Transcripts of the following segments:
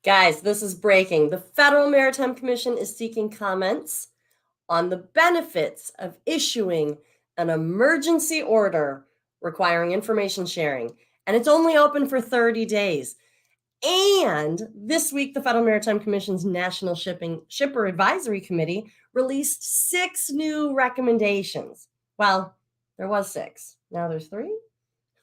Guys, this is breaking. The Federal Maritime Commission is seeking comments on the benefits of issuing an emergency order requiring information sharing, and it's only open for 30 days. And this week, the Federal Maritime Commission's National Shipper Advisory Committee released 6 new recommendations. Well, there was 6. Now there's 3.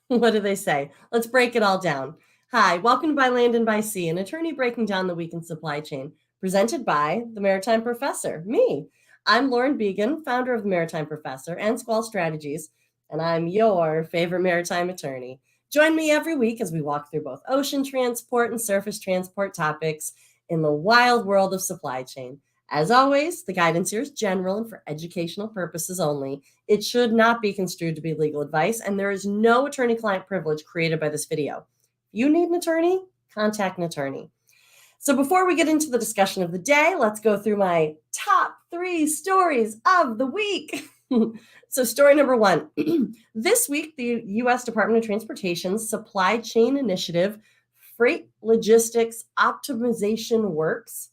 What do they say? Let's break it all down. Hi, welcome to By Land and By Sea, an attorney breaking down the week in supply chain, presented by the Maritime Professor, me. I'm Lauren Beagen, founder of the Maritime Professor and Squall Strategies, and I'm your favorite maritime attorney. Join me every week as we walk through both ocean transport and surface transport topics in the wild world of supply chain. As always, the guidance here is general and for educational purposes only. It should not be construed to be legal advice, and there is no attorney-client privilege created by this video. If you need an attorney, contact an attorney. So before we get into the discussion of the day, let's go through my top 3 stories of the week. So story number 1. This week, the U.S. Department of Transportation's Supply Chain Initiative Freight Logistics Optimization Works,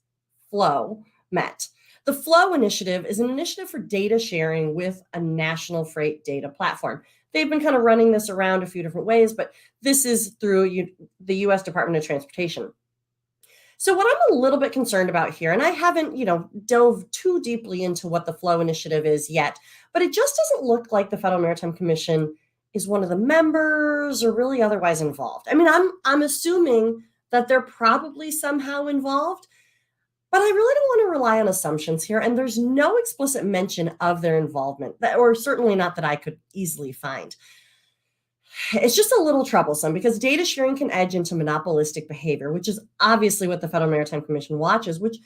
FLOW, met. The FLOW initiative is an initiative for data sharing with a national freight data platform. They've been kind of running this around a few different ways, but this is through the U.S. Department of Transportation. So what I'm a little bit concerned about here, and I haven't, dove too deeply into what the FLOW initiative is yet, but it just doesn't look like the Federal Maritime Commission is one of the members or really otherwise involved. I mean, I'm assuming that they're probably somehow involved, but I really don't want to rely on assumptions here, and there's no explicit mention of their involvement, or certainly not that I could easily find. It's just a little troublesome because data sharing can edge into monopolistic behavior, which is obviously what the Federal Maritime Commission watches, which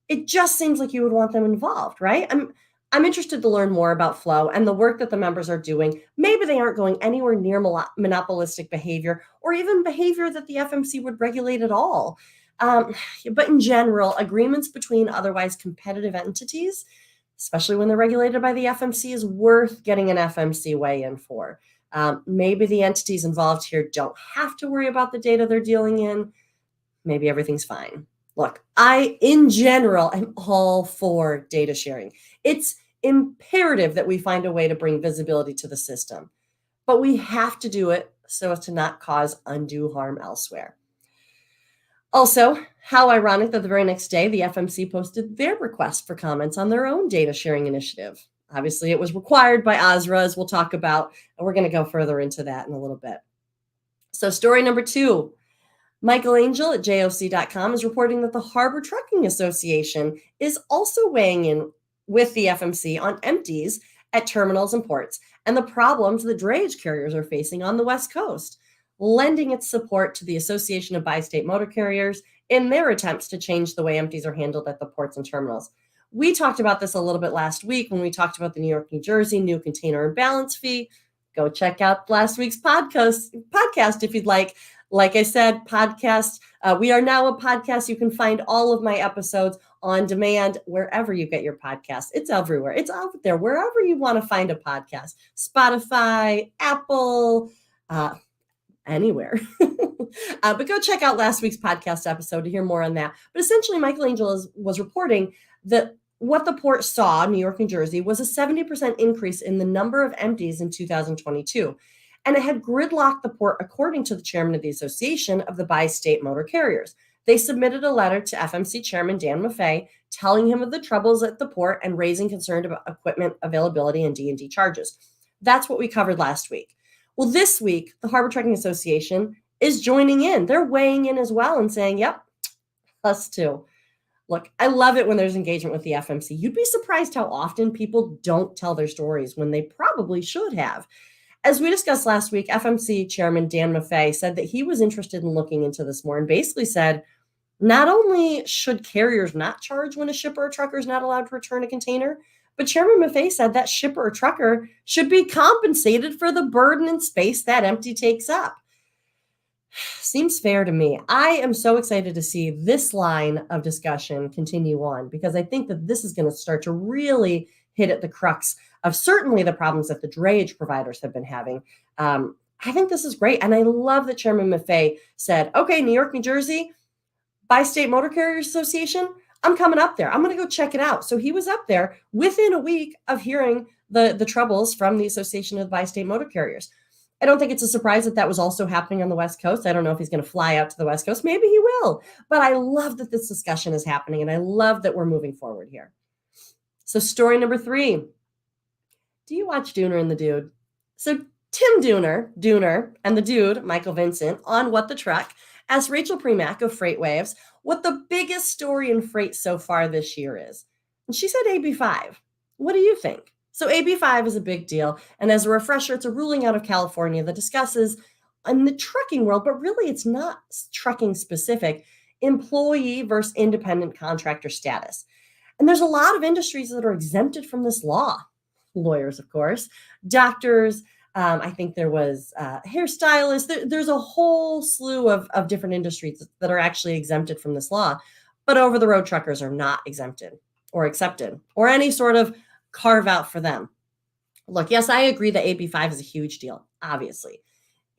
it just seems like you would want them involved, right? I'm interested to learn more about FLOW and the work that the members are doing. Maybe they aren't going anywhere near monopolistic behavior or even behavior that the FMC would regulate at all. But in general, agreements between otherwise competitive entities, especially when they're regulated by the FMC, is worth getting an FMC weigh-in for. Maybe the entities involved here don't have to worry about the data they're dealing in. Maybe everything's fine. Look, in general, am all for data sharing. It's imperative that we find a way to bring visibility to the system, but we have to do it so as to not cause undue harm elsewhere. Also, how ironic that the very next day, the FMC posted their request for comments on their own data sharing initiative. Obviously, it was required by OSRA, as we'll talk about, and we're going to go further into that in a little bit. So story number 2, Michael Angell at JOC.com is reporting that the Harbor Trucking Association is also weighing in with the FMC on empties at terminals and ports and the problems the drayage carriers are facing on the West Coast, lending its support to the Association of Bi-State Motor Carriers in their attempts to change the way empties are handled at the ports and terminals. We talked about this a little bit last week when we talked about the New York, New Jersey new container imbalance fee. Go check out last week's podcast if you'd like. Like I said, podcast. We are now a podcast. You can find all of my episodes on demand wherever you get your podcasts. It's everywhere. It's out there, wherever you want to find a podcast. Spotify, Apple, anywhere. But go check out last week's podcast episode to hear more on that. But essentially, Michael Angell was reporting that what the port saw, New York, New Jersey, was a 70% increase in the number of empties in 2022. And it had gridlocked the port, according to the chairman of the Association of the Bi-State Motor Carriers. They submitted a letter to FMC Chairman Dan Maffei telling him of the troubles at the port and raising concern about equipment availability and D&D charges. That's what we covered last week. Well, this week, the Harbor Trucking Association is joining in. They're weighing in as well and saying, yep, us too. Look, I love it when there's engagement with the FMC. You'd be surprised how often people don't tell their stories when they probably should have. As we discussed last week, FMC Chairman Dan Maffei said that he was interested in looking into this more and basically said, not only should carriers not charge when a shipper or trucker is not allowed to return a container, but Chairman Maffei said that shipper or trucker should be compensated for the burden and space that empty takes up. Seems fair to me. I am so excited to see this line of discussion continue on because I think that this is going to start to really hit at the crux of certainly the problems that the drayage providers have been having. I think this is great. And I love that Chairman Maffei said, okay, New York, New Jersey, Bi-State Motor Carriers Association, I'm coming up there. I'm going to go check it out. So he was up there within a week of hearing the troubles from the Association of Bi-State Motor Carriers. I don't think it's a surprise that that was also happening on the West Coast. I don't know if he's going to fly out to the West Coast. Maybe he will. But I love that this discussion is happening, and I love that we're moving forward here. So story number 3. Do you watch Dooner and the Dude? So Tim Dooner, and the Dude, Michael Vincent, on What the Truck, asked Rachel Premack of FreightWaves what the biggest story in freight so far this year is. And she said AB5. What do you think? So AB5 is a big deal. And as a refresher, it's a ruling out of California that discusses in the trucking world, but really it's not trucking specific, employee versus independent contractor status. And there's a lot of industries that are exempted from this law. Lawyers, of course, doctors, I think there was hairstylists. There's a whole slew of different industries that are actually exempted from this law, but over-the-road truckers are not exempted or accepted or any sort of carve out for them. Look, yes, I agree that AB5 is a huge deal, obviously.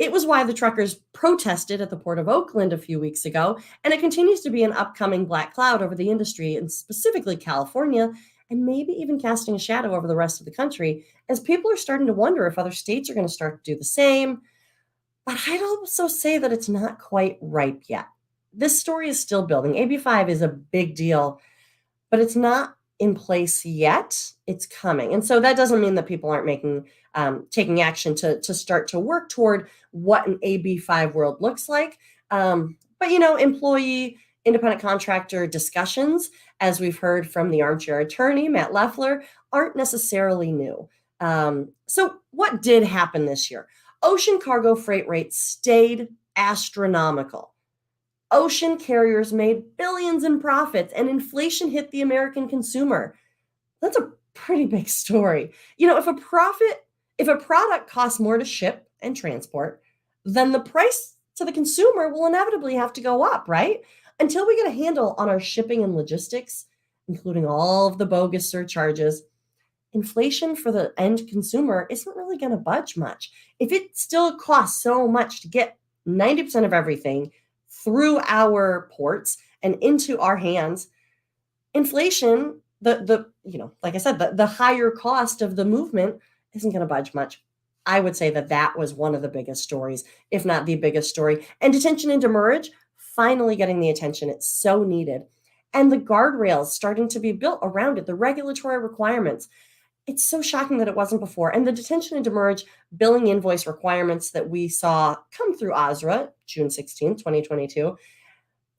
It was why the truckers protested at the Port of Oakland a few weeks ago, and it continues to be an upcoming black cloud over the industry, and specifically California, and maybe even casting a shadow over the rest of the country, as people are starting to wonder if other states are going to start to do the same. But I'd also say that it's not quite ripe yet. This story is still building. AB5 is a big deal, but it's not in place yet. It's coming. And so that doesn't mean that people aren't taking action to start to work toward what an AB5 world looks like. But, employee, independent contractor discussions, as we've heard from the armchair attorney, Matt Leffler, aren't necessarily new. So what did happen this year? Ocean cargo freight rates stayed astronomical. Ocean carriers made billions in profits, and inflation hit the American consumer. That's a pretty big story. If a product costs more to ship and transport, then the price to the consumer will inevitably have to go up, right? Until we get a handle on our shipping and logistics, including all of the bogus surcharges, inflation for the end consumer isn't really going to budge much. If it still costs so much to get 90% of everything through our ports and into our hands, inflation, like I said, the higher cost of the movement isn't going to budge much. I would say that was one of the biggest stories, if not the biggest story. And detention and demurrage finally getting the attention it's so needed. And the guardrails starting to be built around it, the regulatory requirements. It's so shocking that it wasn't before. And the detention and demurrage billing invoice requirements that we saw come through OSRA, June 16, 2022,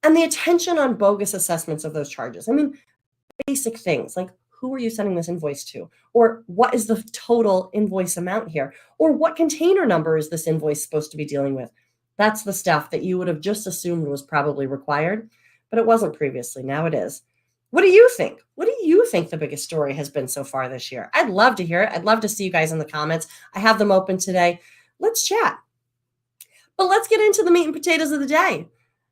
and the attention on bogus assessments of those charges. I mean, basic things like, who are you sending this invoice to? Or what is the total invoice amount here? Or what container number is this invoice supposed to be dealing with? That's the stuff that you would have just assumed was probably required, but it wasn't previously. Now it is. What do you think? What do you think the biggest story has been so far this year? I'd love to hear it. I'd love to see you guys in the comments. I have them open today. Let's chat. But let's get into the meat and potatoes of the day.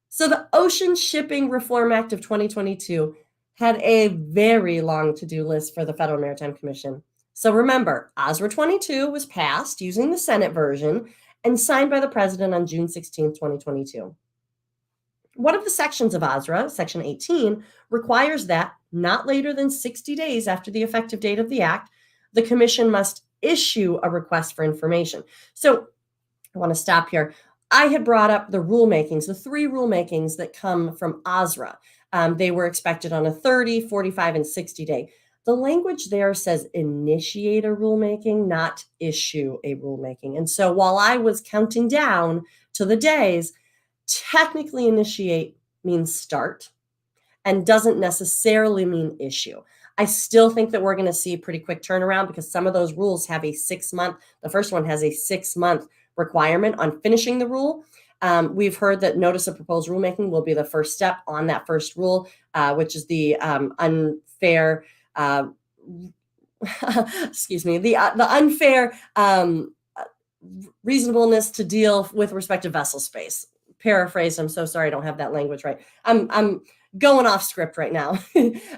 So the Ocean Shipping Reform Act of 2022 had a very long to-do list for the Federal Maritime Commission. So remember, OSRA 22 was passed using the Senate version and signed by the president on June 16, 2022. One of the sections of OSRA, Section 18, requires that not later than 60 days after the effective date of the act, the commission must issue a request for information. So I want to stop here. I had brought up the rulemakings, the 3 rulemakings that come from OSRA. They were expected on a 30, 45, and 60 day. The language there says initiate a rulemaking, not issue a rulemaking. And so while I was counting down to the days, technically initiate means start and doesn't necessarily mean issue. I still think that we're going to see a pretty quick turnaround because some of those rules have a 6-month, the first one has a 6-month requirement on finishing the rule. We've heard that notice of proposed rulemaking will be the first step on that first rule, which is the unfair, the unfair reasonableness to deal with respect to vessel space. Paraphrase, I'm so sorry I don't have that language right. I'm going off script right now.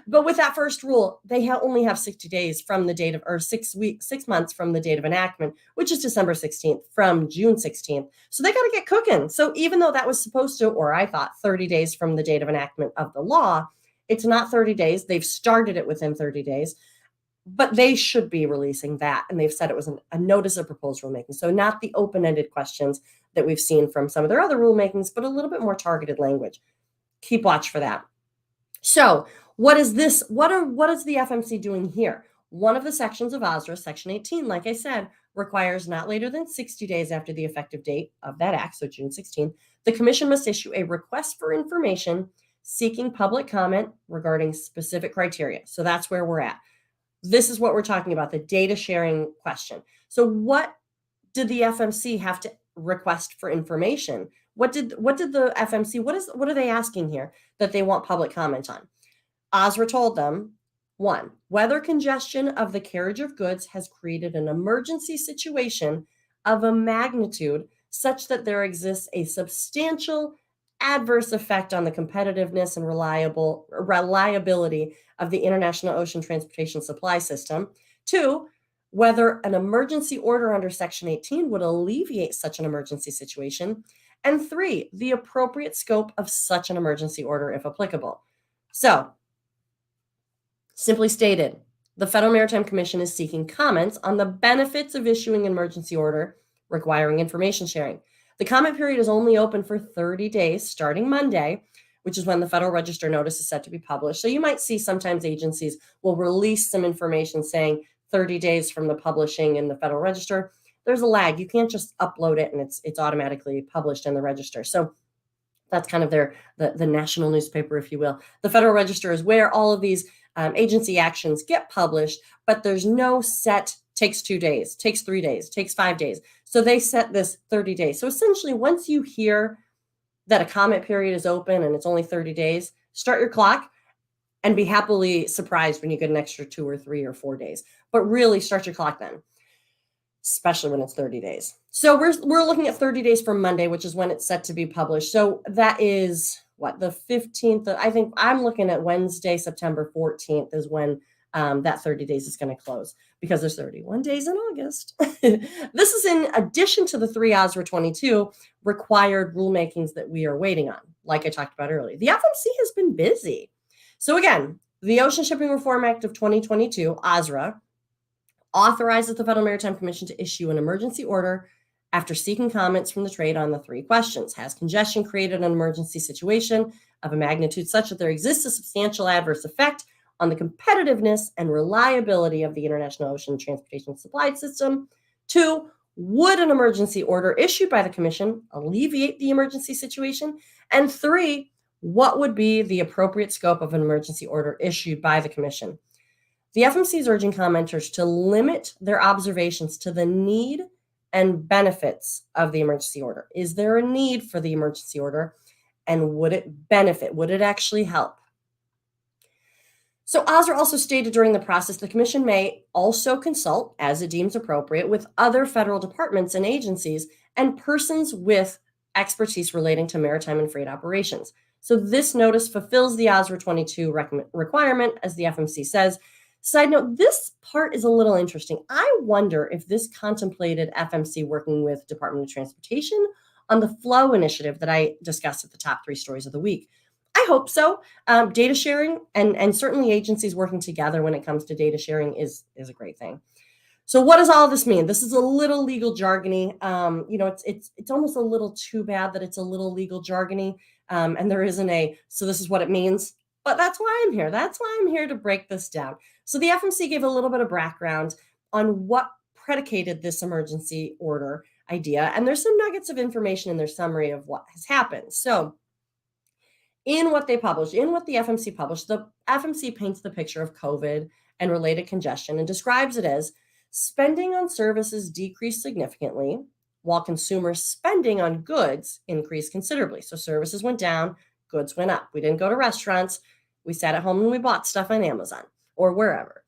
But with that first rule, they only have 60 days from the date of, or 6 months from the date of enactment, which is December 16th from June 16th. So they got to get cooking. So even though that was supposed to, or I thought 30 days from the date of enactment of the law, it's not 30 days. They've started it within 30 days. But they should be releasing that. And they've said it was a notice of proposed rulemaking. So not the open-ended questions that we've seen from some of their other rulemakings, but a little bit more targeted language. Keep watch for that. So what is this? What is the FMC doing here? One of the sections of OSRA, Section 18, like I said, requires not later than 60 days after the effective date of that act, so June 16th, the Commission must issue a request for information seeking public comment regarding specific criteria. So that's where we're at. This is what we're talking about, the data sharing question. So what did the FMC have to request for information? What did the FMC, what are they asking here that they want public comment on? OSRA told them, 1, whether congestion of the carriage of goods has created an emergency situation of a magnitude such that there exists a substantial adverse effect on the competitiveness and reliability of the international ocean transportation supply system. 2, whether an emergency order under Section 18 would alleviate such an emergency situation. And 3, the appropriate scope of such an emergency order, if applicable. So, simply stated, the Federal Maritime Commission is seeking comments on the benefits of issuing an emergency order requiring information sharing. The comment period is only open for 30 days starting Monday, which is when the Federal Register notice is set to be published. So you might see sometimes agencies will release some information saying 30 days from the publishing in the Federal Register. There's a lag. You can't just upload it and it's automatically published in the Register. So that's kind of the national newspaper, if you will. The Federal Register is where all of these agency actions get published, but there's no set, takes 2 days, takes 3 days, takes 5 days. So they set this 30 days. So essentially, once you hear that a comment period is open and it's only 30 days, start your clock and be happily surprised when you get an extra 2 or 3 or 4 days. But really start your clock then, especially when it's 30 days. So we're looking at 30 days from Monday, which is when it's set to be published. So that is what, the 15th? I think I'm looking at Wednesday, September 14th is when that 30 days is going to close, because there's 31 days in August. This is in addition to the 3 OSRA 22 required rulemakings that we are waiting on, like I talked about earlier. The FMC has been busy. So again, the Ocean Shipping Reform Act of 2022, OSRA, authorizes the Federal Maritime Commission to issue an emergency order after seeking comments from the trade on the 3 questions. Has congestion created an emergency situation of a magnitude such that there exists a substantial adverse effect on the competitiveness and reliability of the international ocean transportation supply system? 2, would an emergency order issued by the Commission alleviate the emergency situation? And 3, what would be the appropriate scope of an emergency order issued by the Commission? The FMC is urging commenters to limit their observations to the need and benefits of the emergency order. Is there a need for the emergency order? And would it benefit? Would it actually help? So OSRA also stated during the process, the Commission may also consult, as it deems appropriate, with other federal departments and agencies and persons with expertise relating to maritime and freight operations. So this notice fulfills the OSRA 22 requirement, as the FMC says. Side note, this part is a little interesting. I wonder if this contemplated FMC working with Department of Transportation on the flow initiative that I discussed at the top 3 stories of the week. I hope so. Data sharing and certainly agencies working together when it comes to data sharing is a great thing. So what does all this mean? This is a little legal jargony. It's almost a little too bad that it's a little legal jargony, and there isn't so this is what it means. But that's why I'm here. That's why I'm here to break this down. So the FMC gave a little bit of background on what predicated this emergency order idea, and there's some nuggets of information in their summary of what has happened. So in what they published, in what the FMC published, the FMC paints the picture of COVID and related congestion and describes it as spending on services decreased significantly while consumer spending on goods increased considerably. So services went down, goods went up. We didn't go to restaurants. We sat at home and we bought stuff on Amazon or wherever,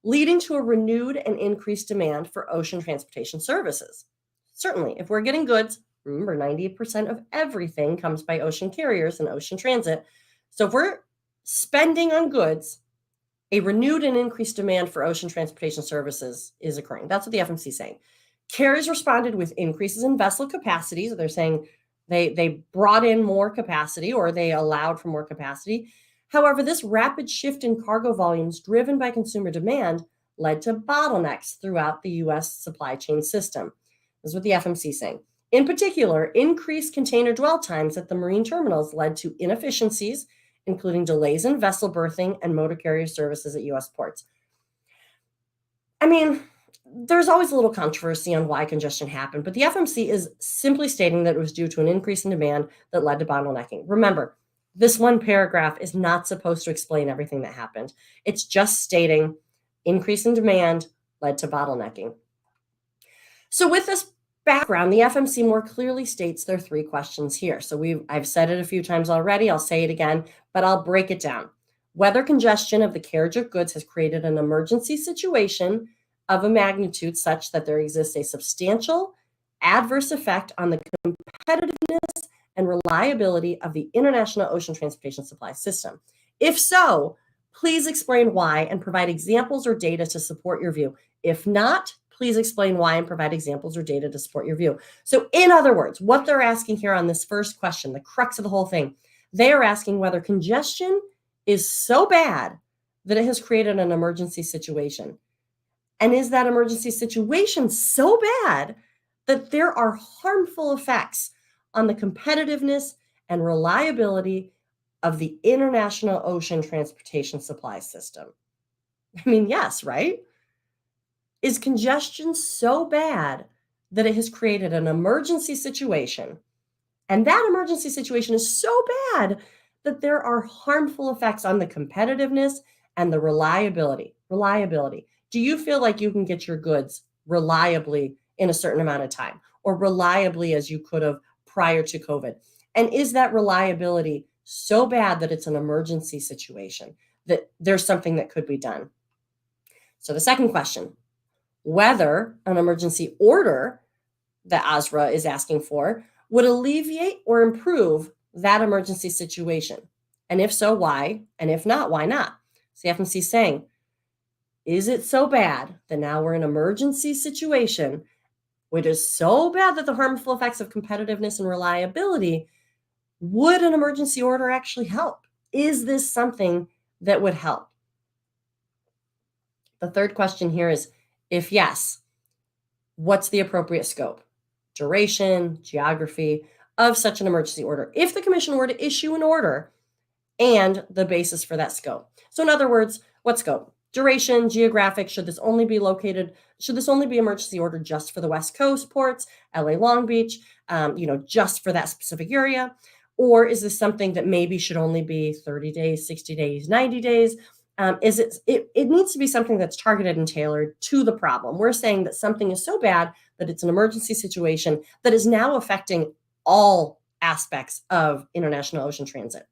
leading to a renewed and increased demand for ocean transportation services. Certainly, if we're getting goods, remember 98% of everything comes by ocean carriers and ocean transit. So if we're spending on goods, a renewed and increased demand for ocean transportation services is occurring. That's what the FMC is saying. Carriers responded with increases in vessel capacity. So they're saying they brought in more capacity, or they allowed for more capacity. However, this rapid shift in cargo volumes driven by consumer demand led to bottlenecks throughout the U.S. supply chain system. This is what the FMC is saying. In particular, increased container dwell times at the marine terminals led to inefficiencies, including delays in vessel berthing and motor carrier services at U.S. ports. I mean, there's always a little controversy on why congestion happened, but the FMC is simply stating that it was due to an increase in demand that led to bottlenecking. Remember, this one paragraph is not supposed to explain everything that happened. It's just stating increase in demand led to bottlenecking. So with this background, the FMC more clearly states their three questions here. So I've said it a few times already. I'll say it again, but I'll break it down. Whether congestion of the carriage of goods has created an emergency situation of a magnitude such that there exists a substantial adverse effect on the competitiveness and reliability of the international ocean transportation supply system. If so, please explain why and provide examples or data to support your view. If not, please explain why and provide examples or data to support your view. So in other words, what they're asking here on this first question, the crux of the whole thing, they are asking whether congestion is so bad that it has created an emergency situation. And is that emergency situation so bad that there are harmful effects on the competitiveness and reliability of the international ocean transportation supply system? I mean, yes, right? Is congestion so bad that it has created an emergency situation? And that emergency situation is so bad that there are harmful effects on the competitiveness and the reliability. Do you feel like you can get your goods reliably in a certain amount of time, or reliably as you could have prior to COVID? And is that reliability so bad that it's an emergency situation, that there's something that could be done? So the second question, whether an emergency order that ASRA is asking for would alleviate or improve that emergency situation. And if so, why? And if not, why not? So the FMC is saying, is it so bad that now we're in an emergency situation, which is so bad that the harmful effects of competitiveness and reliability, would an emergency order actually help? Is this something that would help? The third question here is, if yes, what's the appropriate scope, duration, geography of such an emergency order if the commission were to issue an order, and the basis for that scope? So in other words, what scope? Duration, geographic, should this only be emergency order just for the West Coast ports, LA Long Beach, just for that specific area? Or is this something that maybe should only be 30 days, 60 days, 90 days? It needs to be something that's targeted and tailored to the problem. We're saying that something is so bad that it's an emergency situation that is now affecting all aspects of international ocean transit,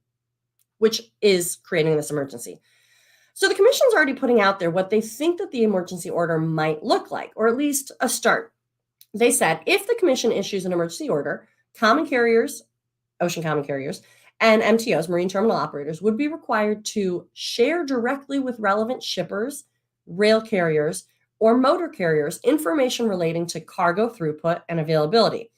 which is creating this emergency. So the commission's already putting out there what they think that the emergency order might look like, or at least a start. They said, if the commission issues an emergency order, common carriers, ocean common carriers, and MTOs, marine terminal operators, would be required to share directly with relevant shippers, rail carriers, or motor carriers information relating to cargo throughput and availability.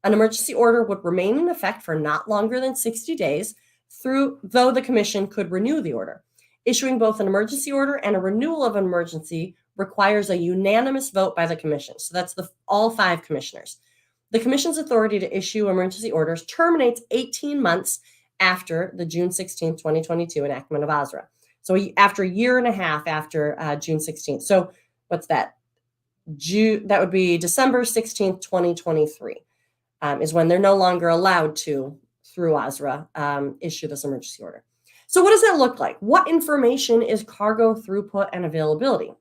An emergency order would remain in effect for not longer than 60 days, though the commission could renew the order. Issuing both an emergency order and a renewal of an emergency requires a unanimous vote by the commission. So that's all 5 commissioners. The commission's authority to issue emergency orders terminates 18 months after the June 16, 2022 enactment of ASRA. So after a year and a half after June 16th. So what's that? That would be December 16th, 2023 is when they're no longer allowed to, through ASRA, issue this emergency order. So what does that look like? What information is cargo throughput and availability?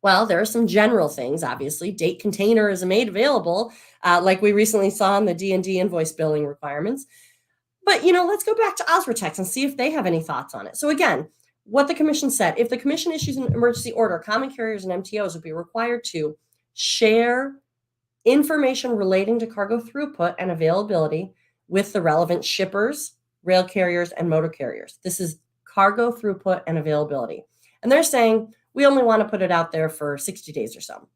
Well, there are some general things, obviously. Date container is made available, like we recently saw in the D&D invoice billing requirements. But, let's go back to OSRATEX and see if they have any thoughts on it. So again, what the commission said, if the commission issues an emergency order, common carriers and MTOs would be required to share information relating to cargo throughput and availability with the relevant shippers, rail carriers, and motor carriers. This is cargo throughput and availability. And they're saying we only want to put it out there for 60 days or so.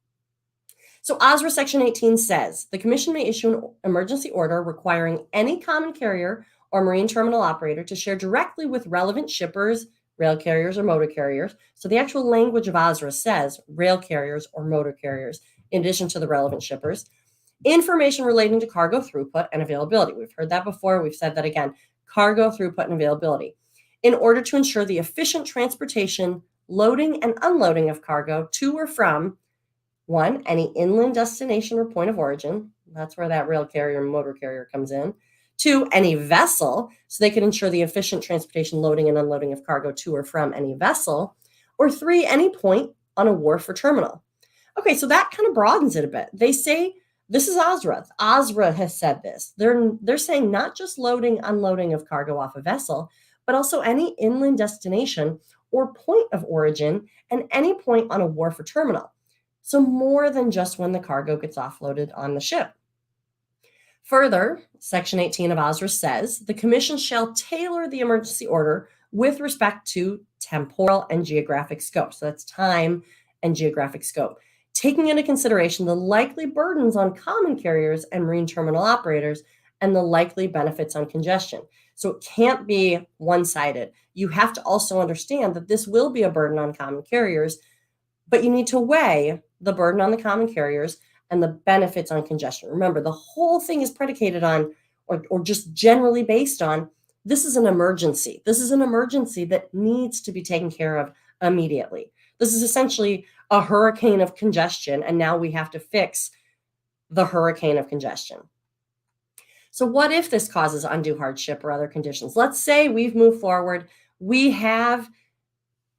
So OSRA Section 18 says the Commission may issue an emergency order requiring any common carrier or marine terminal operator to share directly with relevant shippers, rail carriers, or motor carriers. So the actual language of OSRA says rail carriers or motor carriers, in addition to the relevant shippers, information relating to cargo throughput and availability. We've heard that before. We've said that again. Cargo throughput and availability, in order to ensure the efficient transportation, loading, and unloading of cargo to or from, one, any inland destination or point of origin. That's where that rail carrier and motor carrier comes in. Two, any vessel, so they can ensure the efficient transportation, loading, and unloading of cargo to or from any vessel. Or three, any point on a wharf or terminal. Okay, so that kind of broadens it a bit. They say, this is OSRA. OSRA has said this. They're saying not just loading, unloading of cargo off a vessel, but also any inland destination or point of origin and any point on a wharf or terminal. So more than just when the cargo gets offloaded on the ship. Further, Section 18 of OSRA says the Commission shall tailor the emergency order with respect to temporal and geographic scope. So that's time and geographic scope, taking into consideration the likely burdens on common carriers and marine terminal operators and the likely benefits on congestion. So it can't be one-sided. You have to also understand that this will be a burden on common carriers, but you need to weigh the burden on the common carriers and the benefits on congestion. Remember, the whole thing is predicated on, or just generally based on, this is an emergency. This is an emergency that needs to be taken care of immediately. This is essentially a hurricane of congestion, and now we have to fix the hurricane of congestion. So what if this causes undue hardship or other conditions? Let's say we've moved forward. We have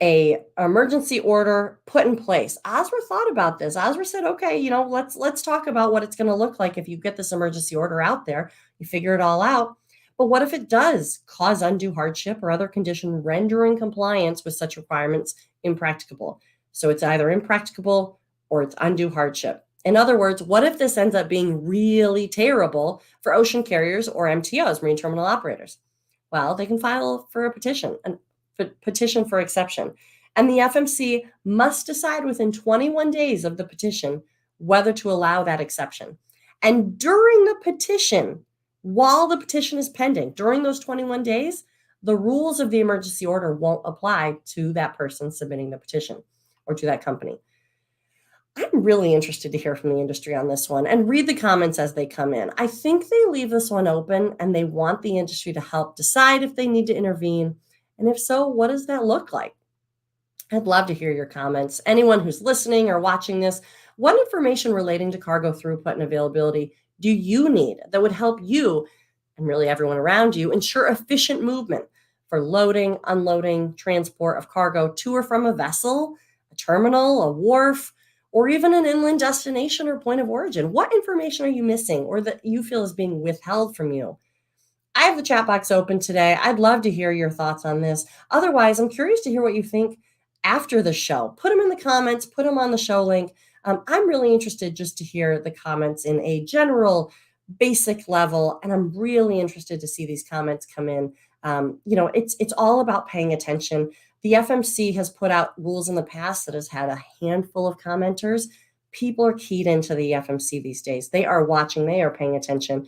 a emergency order put in place. OSRA thought about this. OSRA said, okay, let's talk about what it's going to look like if you get this emergency order out there. You figure it all out. But what if it does cause undue hardship or other condition rendering compliance with such requirements impracticable? So it's either impracticable or it's undue hardship. In other words, what if this ends up being really terrible for ocean carriers or MTOs, marine terminal operators? Well, they can file for a petition for exception. And the FMC must decide within 21 days of the petition whether to allow that exception. And during the petition, while the petition is pending, during those 21 days, the rules of the emergency order won't apply to that person submitting the petition or to that company. I'm really interested to hear from the industry on this one and read the comments as they come in. I think they leave this one open and they want the industry to help decide if they need to intervene. And if so, what does that look like? I'd love to hear your comments. Anyone who's listening or watching this, what information relating to cargo throughput and availability do you need that would help you and really everyone around you ensure efficient movement for loading, unloading, transport of cargo to or from a vessel, a terminal, a wharf, or even an inland destination or point of origin? What information are you missing or that you feel is being withheld from you? I have the chat box open today. I'd love to hear your thoughts on this. Otherwise, I'm curious to hear what you think after the show. Put them in the comments, put them on the show link. I'm really interested just to hear the comments in a general, basic level, and I'm really interested to see these comments come in. It's all about paying attention. The FMC has put out rules in the past that has had a handful of commenters. People are keyed into the FMC these days. They are watching, they are paying attention.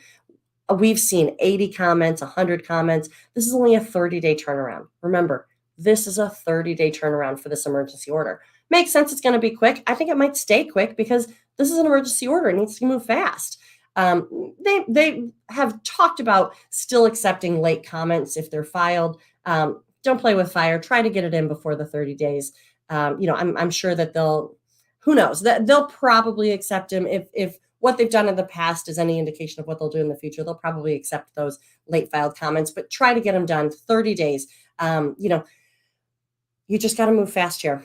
We've seen 80 comments, 100 comments. This is only a 30-day turnaround. Remember, this is a 30-day turnaround for this emergency order. Makes sense it's going to be quick. I think it might stay quick because this is an emergency order. It needs to move fast. They have talked about still accepting late comments if they're filed. Don't play with fire. Try to get it in before the 30 days. I'm sure that who knows, that they'll probably accept them if what they've done in the past is any indication of what they'll do in the future. They'll probably accept those late filed comments, but try to get them done 30 days. You just got to move fast here.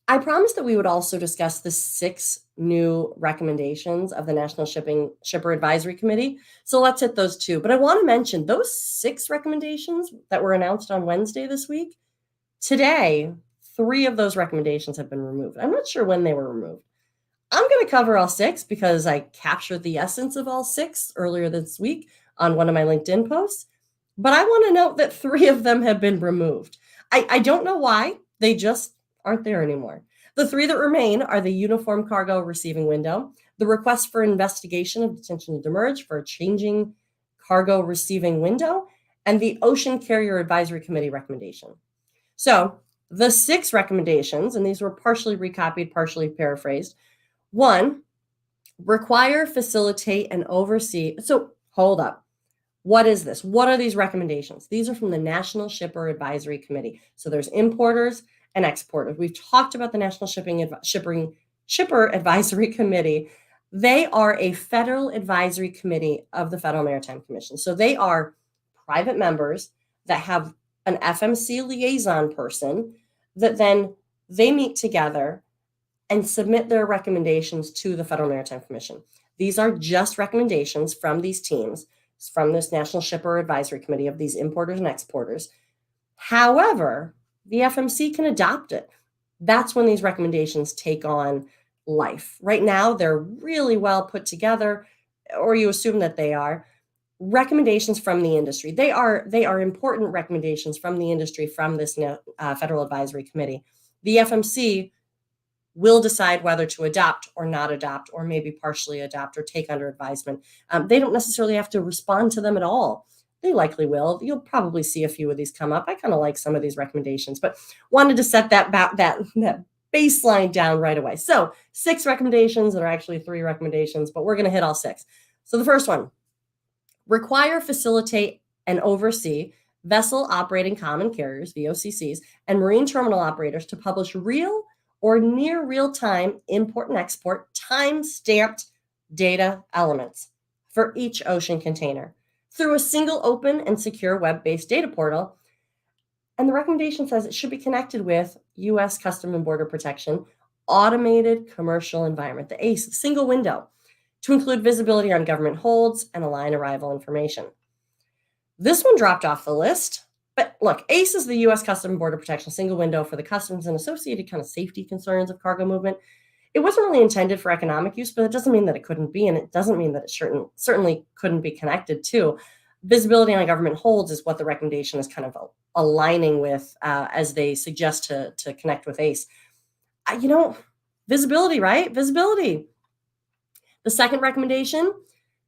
I promised that we would also discuss the 6 new recommendations of the National Shipper Advisory Committee. So let's hit those 2. But I want to mention those 6 recommendations that were announced on Wednesday this week. Today, 3 of those recommendations have been removed. I'm not sure when they were removed. I'm going to cover all 6 because I captured the essence of all 6 earlier this week on one of my LinkedIn posts. But I want to note that 3 of them have been removed. I don't know why. They just aren't there anymore. The 3 that remain are the uniform cargo receiving window, the request for investigation of detention and demurrage for a changing cargo receiving window, and the Ocean Carrier Advisory Committee recommendation. So the 6 recommendations, and these were partially recopied, partially paraphrased. 1, require, facilitate, and oversee. So hold up. What is this? What are these recommendations? These are from the National Shipper Advisory Committee. So there's importers and exporters. We've talked about the National Shipper Advisory Committee. They are a federal advisory committee of the Federal Maritime Commission. So they are private members that have an FMC liaison person that then they meet together and submit their recommendations to the Federal Maritime Commission. These are just recommendations from these teams, from this National Shipper Advisory Committee of these importers and exporters. However, the FMC can adopt it. That's when these recommendations take on life. Right now, they're really well put together, or you assume that they are. Recommendations from the industry. They are important recommendations from the industry, from this Federal Advisory Committee. The FMC will decide whether to adopt or not adopt, or maybe partially adopt or take under advisement. They don't necessarily have to respond to them at all. They likely will. You'll probably see a few of these come up. I kind of like some of these recommendations, but wanted to set that baseline down right away. So 6 recommendations, and are actually 3 recommendations, but we're going to hit all 6. So the first one, require, facilitate, and oversee vessel operating common carriers, VOCCs, and marine terminal operators to publish real or near real-time import and export time-stamped data elements for each ocean container through a single open and secure web-based data portal. And the recommendation says it should be connected with U.S. Customs and Border Protection Automated Commercial Environment, the ACE, single window, to include visibility on government holds and align arrival information. This one dropped off the list. But look, ACE is the U.S. Customs and Border Protection single window for the customs and associated kind of safety concerns of cargo movement. It wasn't really intended for economic use, but it doesn't mean that it couldn't be, and it doesn't mean that it certainly couldn't be connected to. Visibility on government holds is what the recommendation is kind of aligning with as they suggest to connect with ACE. Visibility, right? Visibility. The second recommendation,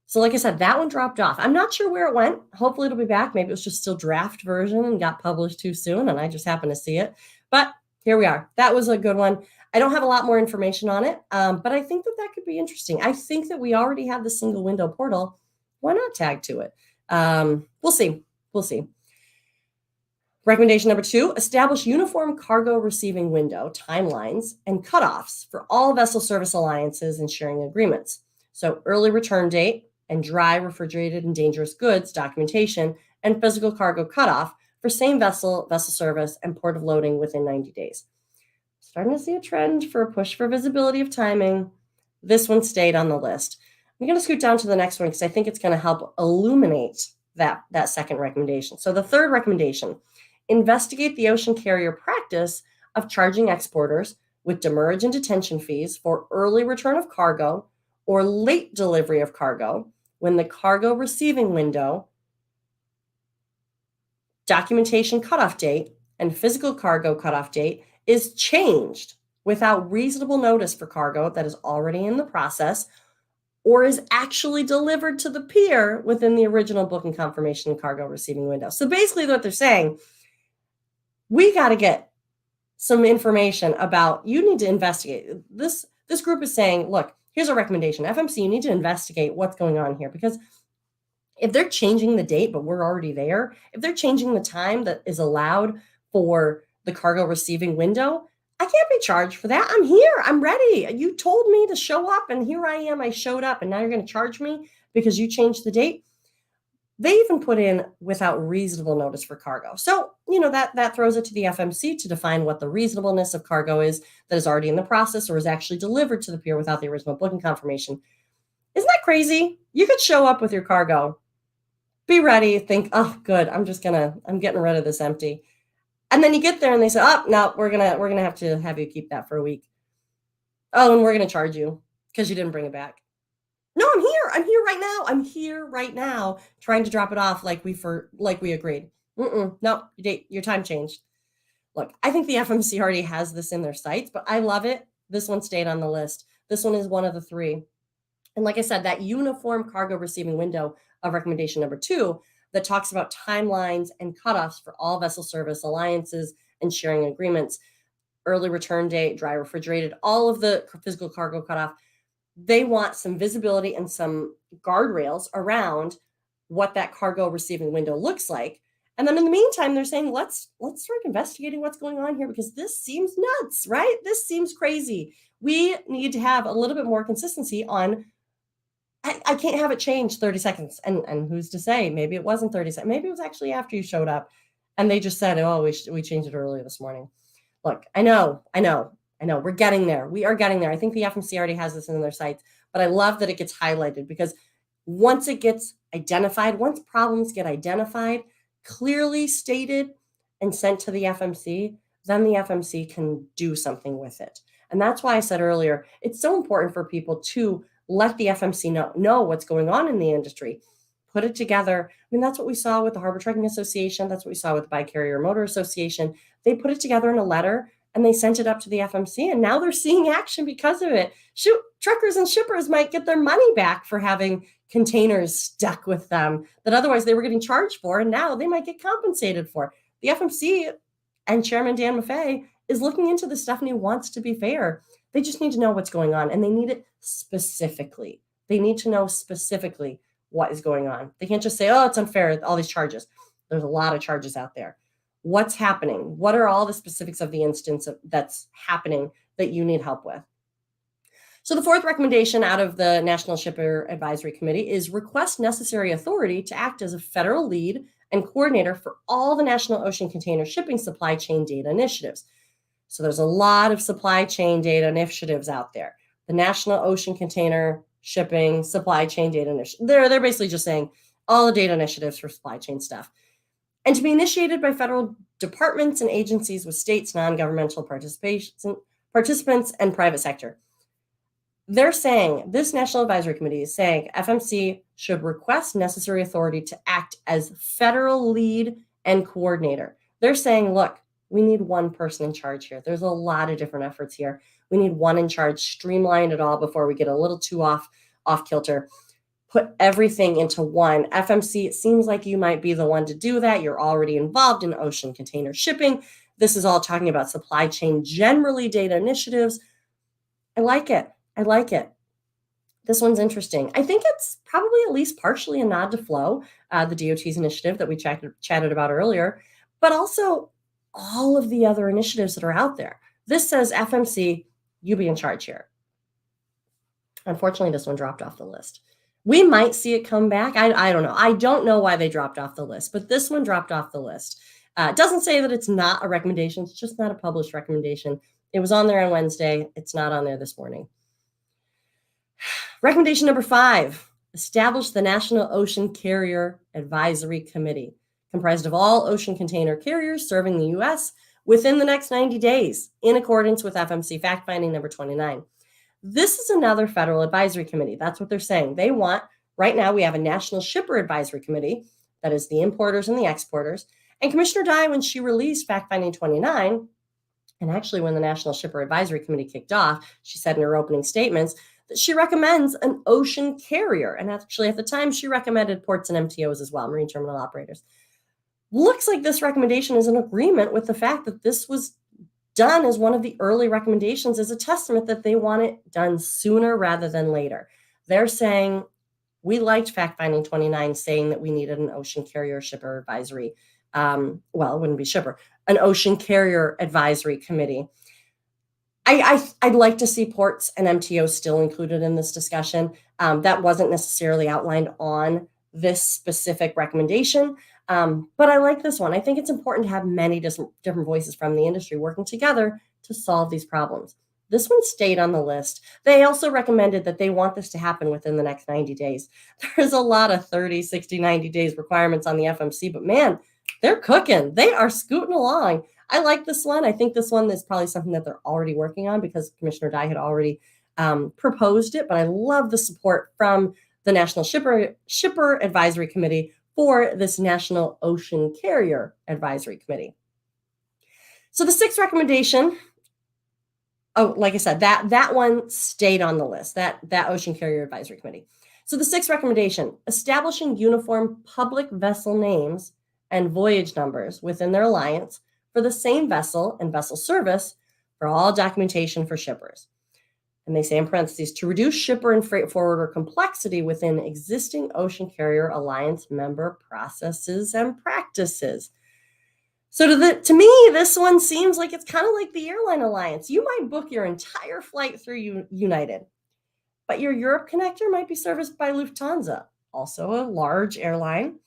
so like I said, that one dropped off. I'm not sure where it went. Hopefully it'll be back. Maybe it was just still draft version and got published too soon, and I just happened to see it. But here we are. That was a good one. I don't have a lot more information on it, but I think that could be interesting. I think that we already have the single window portal. Why not tag to it? We'll see. Recommendation number 2, establish uniform cargo receiving window timelines and cutoffs for all vessel service alliances and sharing agreements. So early return date and dry, refrigerated, and dangerous goods documentation and physical cargo cutoff for same vessel service, and port of loading within 90 days. Starting to see a trend for a push for visibility of timing. This one stayed on the list. I'm going to scoot down to the next one because I think it's going to help illuminate that second recommendation. So the third recommendation, investigate the ocean carrier practice of charging exporters with demurrage and detention fees for early return of cargo or late delivery of cargo when the cargo receiving window, documentation cutoff date, and physical cargo cutoff date is changed without reasonable notice for cargo that is already in the process or is actually delivered to the pier within the original booking confirmation cargo receiving window. So basically what they're saying, we got to get some information about, you need to investigate. This group is saying, look, here's a recommendation. FMC, you need to investigate what's going on here, because if they're changing the date, but we're already there, if they're changing the time that is allowed for the cargo receiving window, I can't be charged for that. I'm here. I'm ready. You told me to show up, and here I am. I showed up, and now you're going to charge me because you changed the date. They even put in without reasonable notice for cargo. So, that throws it to the FMC to define what the reasonableness of cargo is that is already in the process or is actually delivered to the pier without the original booking confirmation. Isn't that crazy? You could show up with your cargo, be ready, think, oh, good, I'm getting rid of this empty. And then you get there and they say, oh, no, we're gonna have to have you keep that for a week. Oh, and we're gonna charge you because you didn't bring it back. No, I'm here. I'm here right now. I'm here right now trying to drop it off like we agreed. No, your time changed. Look, I think the FMC already has this in their sights, but I love it. This one stayed on the list. This one is one of the three. And like I said, that uniform cargo receiving window of recommendation number 2 that talks about timelines and cutoffs for all vessel service alliances and sharing agreements, early return date, dry refrigerated, all of the physical cargo cutoff. They want some visibility and some guardrails around what that cargo receiving window looks like. And then in the meantime, they're saying, let's start investigating what's going on here, because this seems nuts, right? This seems crazy. We need to have a little bit more consistency on, I can't have it change 30 seconds. And who's to say? Maybe it wasn't 30 seconds. Maybe it was actually after you showed up and they just said, oh, we changed it earlier this morning. Look, I know. We're getting there. We are getting there. I think the FMC already has this in their sights, but I love that it gets highlighted, because once it gets identified, once problems get identified, clearly stated, and sent to the FMC, then the FMC can do something with it. And that's why I said earlier, it's so important for people to let the FMC know what's going on in the industry, put it together. I mean, that's what we saw with the Harbor Trucking Association. That's what we saw with the Bi-Carrier Motor Association. They put it together in a letter and they sent it up to the FMC, and now they're seeing action because of it. Shoot, truckers and shippers might get their money back for having containers stuck with them that otherwise they were getting charged for, and now they might get compensated for. The FMC and Chairman Dan Maffei is looking into this stuff, and he wants to be fair. They just need to know what's going on, and they need it specifically. They need to know specifically what is going on. They can't just say, oh, it's unfair, all these charges. There's a lot of charges out there. What's happening? What are all the specifics of the instance that's happening that you need help with? So the fourth recommendation out of the National Shipper Advisory Committee is request necessary authority to act as a federal lead and coordinator for all the national ocean container shipping supply chain data initiatives. So there's a lot of supply chain data initiatives out there. The National Ocean Container Shipping Supply Chain Data Initiative. They're basically just saying all the data initiatives for supply chain stuff. And to be initiated by federal departments and agencies with states, non-governmental participants, and private sector. They're saying, this National Advisory Committee is saying FMC should request necessary authority to act as federal lead and coordinator. They're saying, look, we need one person in charge here. There's a lot of different efforts here. We need one in charge, streamline it all before we get a little too off kilter. Put everything into one. FMC, it seems like you might be the one to do that. You're already involved in ocean container shipping. This is all talking about supply chain, generally data initiatives. I like it. This one's interesting. I think it's probably at least partially a nod to Flow, the DOT's initiative that we chatted about earlier, but also all of the other initiatives that are out there. This says, FMC, you be in charge here. Unfortunately, this one dropped off the list. We might see it come back. I don't know. I don't know why they dropped off the list, but this one dropped off the list. It doesn't say that it's not a recommendation. It's just not a published recommendation. It was on there on Wednesday. It's not on there this morning. Recommendation number 5, establish the National Ocean Carrier Advisory Committee, comprised of all ocean container carriers serving the U.S. within the next 90 days, in accordance with FMC fact finding number 29. This is another federal advisory committee. That's what they're saying. They want, right now we have a National Shipper Advisory Committee, that is the importers and the exporters. And Commissioner Dye, when she released fact finding 29, and actually when the National Shipper Advisory Committee kicked off, she said in her opening statements that she recommends an ocean carrier. And actually at the time, she recommended ports and MTOs as well, marine terminal operators. Looks like this recommendation is in agreement with the fact that this was done as one of the early recommendations, as a testament that they want it done sooner rather than later. They're saying, we liked fact finding 29 saying that we needed an ocean carrier shipper advisory. Well, it wouldn't be shipper, an ocean carrier advisory committee. I'd like to see ports and MTOs still included in this discussion. That wasn't necessarily outlined on this specific recommendation. But I like this one. I think it's important to have many different voices from the industry working together to solve these problems. This one stayed on the list. They also recommended that they want this to happen within the next 90 days. There's a lot of 30, 60, 90 days requirements on the FMC, but man, they're cooking. They are scooting along. I like this one. I think this one is probably something that they're already working on because Commissioner Dye had already proposed it, but I love the support from the National Shipper Advisory Committee for this National Ocean Carrier Advisory Committee. So the sixth recommendation, like I said, that one stayed on the list, that Ocean Carrier Advisory Committee. So the sixth recommendation, establishing uniform public vessel names and voyage numbers within their alliance for the same vessel and vessel service for all documentation for shippers. And they say in parentheses, to reduce shipper and freight forwarder complexity within existing Ocean Carrier Alliance member processes and practices. So to me, this one seems like it's kind of like the airline alliance. You might book your entire flight through United, but your Europe connector might be serviced by Lufthansa, also a large airline.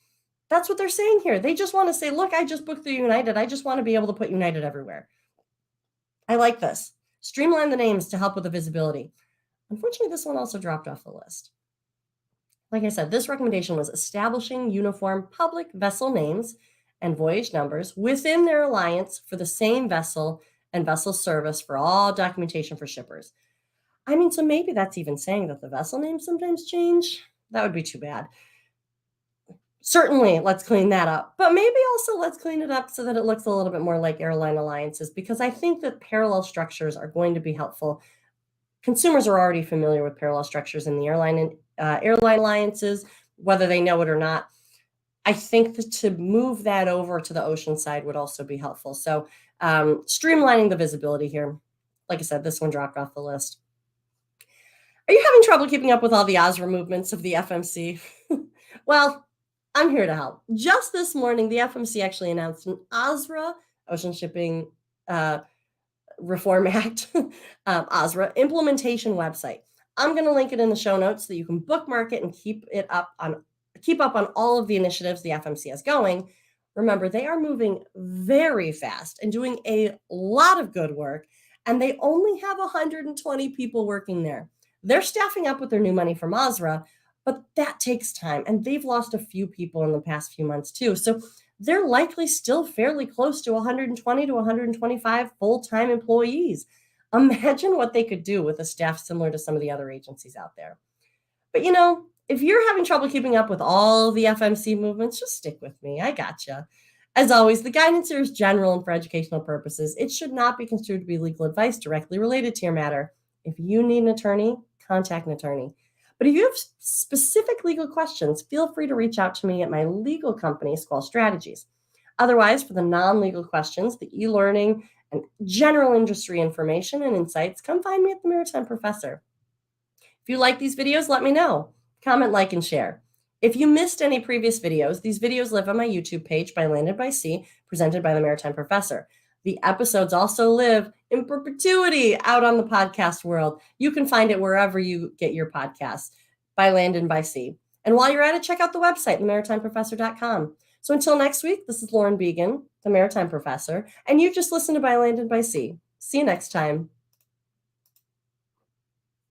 That's what they're saying here. They just want to say, look, I just booked through United. I just want to be able to put United everywhere. I like this. Streamline the names to help with the visibility. Unfortunately, this one also dropped off the list. Like I said, this recommendation was establishing uniform public vessel names and voyage numbers within their alliance for the same vessel and vessel service for all documentation for shippers. I mean, so maybe that's even saying that the vessel names sometimes change. That would be too bad. Certainly, let's clean that up. But maybe also let's clean it up so that it looks a little bit more like airline alliances, because I think that parallel structures are going to be helpful. Consumers are already familiar with parallel structures in the airline alliances, whether they know it or not. I think that to move that over to the ocean side would also be helpful. So streamlining the visibility here. Like I said, this one dropped off the list. Are you having trouble keeping up with all the OSRA movements of the FMC? Well, I'm here to help. Just this morning, the FMC actually announced an OSRA, Ocean Shipping Reform Act, OSRA implementation website. I'm going to link it in the show notes so that you can bookmark it and keep up on all of the initiatives the FMC has going. Remember, they are moving very fast and doing a lot of good work, and they only have 120 people working there. They're staffing up with their new money from OSRA, but that takes time, and they've lost a few people in the past few months too. So they're likely still fairly close to 120 to 125 full-time employees. Imagine what they could do with a staff similar to some of the other agencies out there. But if you're having trouble keeping up with all the FMC movements, just stick with me. I gotcha. As always, the guidance here is general and for educational purposes. It should not be construed to be legal advice directly related to your matter. If you need an attorney, contact an attorney. But if you have specific legal questions, feel free to reach out to me at my legal company, Squall Strategies. Otherwise, for the non-legal questions, the e-learning, and general industry information and insights, come find me at the Maritime Professor. If you like these videos, let me know. Comment, like, and share. If you missed any previous videos, these videos live on my YouTube page by Land and by Sea, presented by the Maritime Professor. The episodes also live in perpetuity out on the podcast world. You can find it wherever you get your podcasts, by Land and by Sea. And while you're at it, check out the website, themaritimprofessor.com. So until next week, this is Lauren Beagen, the Maritime Professor, and you've just listened to By Land and by Sea. See you next time.